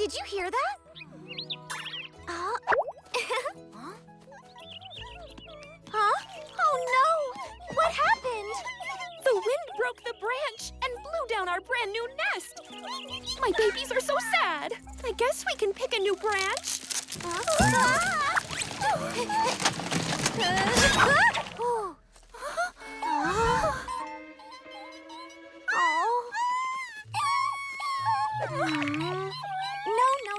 Did you hear that? Huh? Oh no! What happened? The wind broke the branch and blew down our brand new nest. My babies are so sad. I guess we can pick a new branch.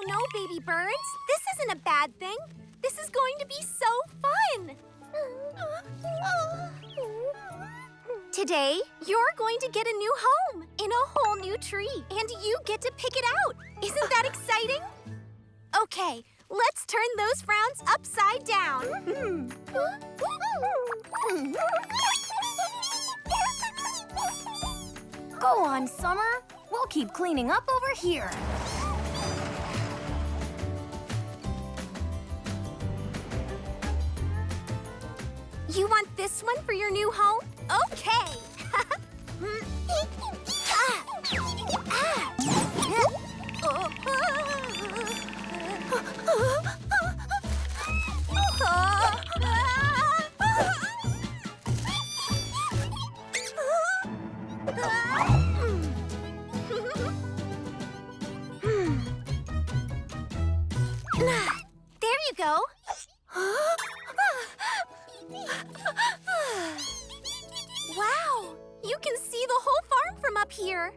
No, baby birds. This isn't a bad thing. This is going to be so fun. Today, you're going to get a new home in a whole new tree, and you get to pick it out. Isn't that exciting? Okay, let's turn those frowns upside down. Go on, Summer. We'll keep cleaning up over here. You want this one for your new home? Okay. There you go. Wow! You can see the whole farm from up here.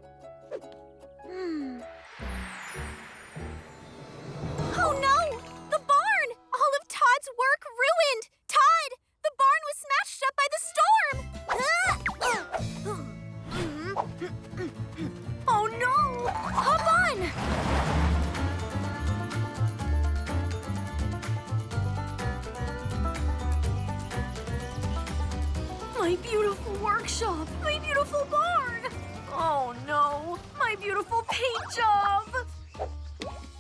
Oh no! The barn! All of Todd's work ruined! Todd! The barn was smashed up by the storm! Oh no! Hop on! My beautiful workshop! My beautiful barn! Oh no! My beautiful paint job!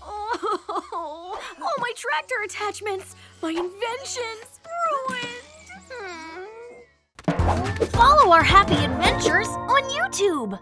Oh, all my tractor attachments! My inventions! Ruined! Follow our happy adventures on YouTube!